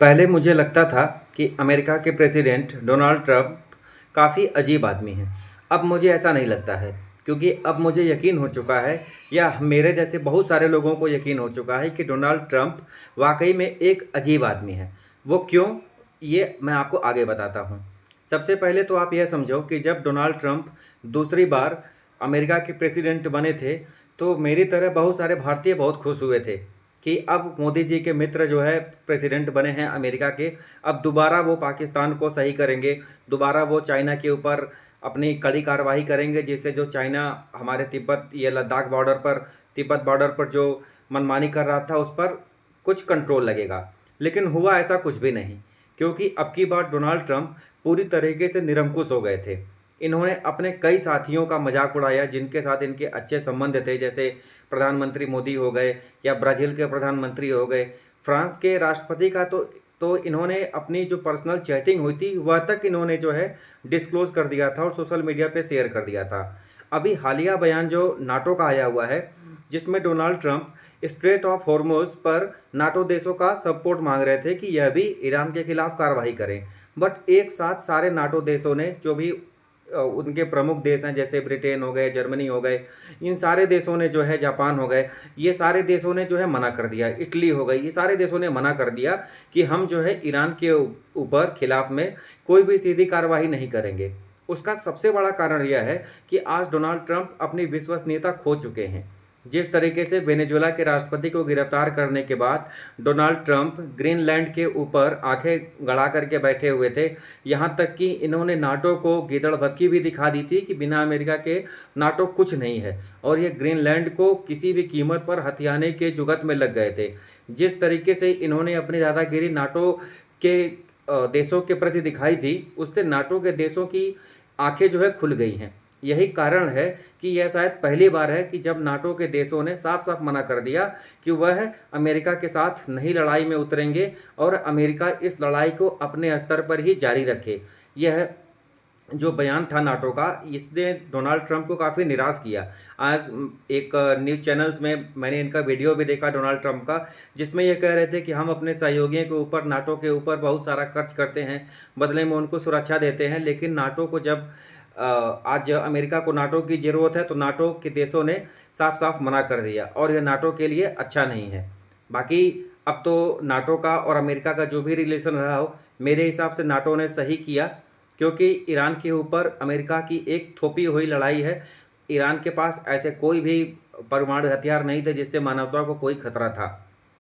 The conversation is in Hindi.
पहले मुझे लगता था कि अमेरिका के प्रेसिडेंट डोनाल्ड ट्रंप काफ़ी अजीब आदमी हैं। अब मुझे ऐसा नहीं लगता है, क्योंकि अब मुझे यकीन हो चुका है या मेरे जैसे बहुत सारे लोगों को यकीन हो चुका है कि डोनाल्ड ट्रंप वाक़ई में एक अजीब आदमी है। वो क्यों? ये मैं आपको आगे बताता हूँ। सबसे पहले तो आप यह समझो कि जब डोनाल्ड ट्रंप दूसरी बार अमेरिका के प्रेसिडेंट बने थे, तो मेरी तरह बहुत सारे भारतीय बहुत खुश हुए थे कि अब मोदी जी के मित्र जो है प्रेसिडेंट बने हैं अमेरिका के। अब दोबारा वो पाकिस्तान को सही करेंगे, दोबारा वो चाइना के ऊपर अपनी कड़ी कार्रवाई करेंगे, जिससे जो चाइना हमारे तिब्बत ये लद्दाख बॉर्डर पर, तिब्बत बॉर्डर पर जो मनमानी कर रहा था, उस पर कुछ कंट्रोल लगेगा। लेकिन हुआ ऐसा कुछ भी नहीं, क्योंकि अब की बार डोनाल्ड ट्रंप पूरी तरीके से निरंकुश हो गए थे। इन्होंने अपने कई साथियों का मजाक उड़ाया जिनके साथ इनके अच्छे संबंध थे, जैसे प्रधानमंत्री मोदी हो गए या ब्राज़ील के प्रधानमंत्री हो गए। फ्रांस के राष्ट्रपति का तो इन्होंने अपनी जो पर्सनल चैटिंग हुई थी वह तक इन्होंने जो है डिस्क्लोज़ कर दिया था और सोशल मीडिया पे शेयर कर दिया था। अभी हालिया बयान जो नाटो का आया हुआ है, जिसमें Donald Trump straight of Hormuz पर नाटो देशों का सपोर्ट मांग रहे थे कि यह भी ईरान के खिलाफ कार्रवाई करें। बट एक साथ सारे नाटो देशों ने, जो भी उनके प्रमुख देश हैं, जैसे ब्रिटेन हो गए, जर्मनी हो गए, इन सारे देशों ने जो है, जापान हो गए, ये सारे देशों ने जो है मना कर दिया। इटली हो गई, ये सारे देशों ने मना कर दिया कि हम जो है ईरान के ऊपर खिलाफ में कोई भी सीधी कार्रवाई नहीं करेंगे। उसका सबसे बड़ा कारण यह है कि आज डोनाल्ड ट्रंप अपनी विश्वसनीयता खो चुके हैं। जिस तरीके से वेनेजुएला के राष्ट्रपति को गिरफ्तार करने के बाद डोनाल्ड ट्रंप ग्रीनलैंड के ऊपर आंखें गड़ा करके बैठे हुए थे, यहाँ तक कि इन्होंने नाटो को गीदड़-भक्की भी दिखा दी थी कि बिना अमेरिका के नाटो कुछ नहीं है, और ये ग्रीनलैंड को किसी भी कीमत पर हथियाने के जुगत में लग गए थे। जिस तरीके से इन्होंने अपनी दादागिरी नाटो के देशों के प्रति दिखाई थी, उससे नाटो के देशों की आंखें जो है खुल गई हैं। यही कारण है कि यह शायद पहली बार है कि जब नाटो के देशों ने साफ-साफ मना कर दिया कि वह अमेरिका के साथ नहीं लड़ाई में उतरेंगे और अमेरिका इस लड़ाई को अपने स्तर पर ही जारी रखे। यह जो बयान था नाटो का, इसने डोनाल्ड ट्रंप को काफ़ी निराश किया। आज एक न्यूज़ चैनल्स में मैंने इनका वीडियो भी देखा डोनाल्ड ट्रंप का, जिसमें ये कह रहे थे कि हम अपने सहयोगियों के ऊपर, नाटो के ऊपर बहुत सारा खर्च करते हैं, बदले में उनको सुरक्षा देते हैं, लेकिन नाटो को जब आज अमेरिका को नाटो की ज़रूरत है, तो नाटो के देशों ने साफ-साफ मना कर दिया, और यह नाटो के लिए अच्छा नहीं है। बाकी अब तो नाटो का और अमेरिका का जो भी रिलेशन रहा हो, मेरे हिसाब से नाटो ने सही किया, क्योंकि ईरान के ऊपर अमेरिका की एक थोपी हुई लड़ाई है। ईरान के पास ऐसे कोई भी परमाणु हथियार नहीं थे जिससे मानवता को कोई खतरा था।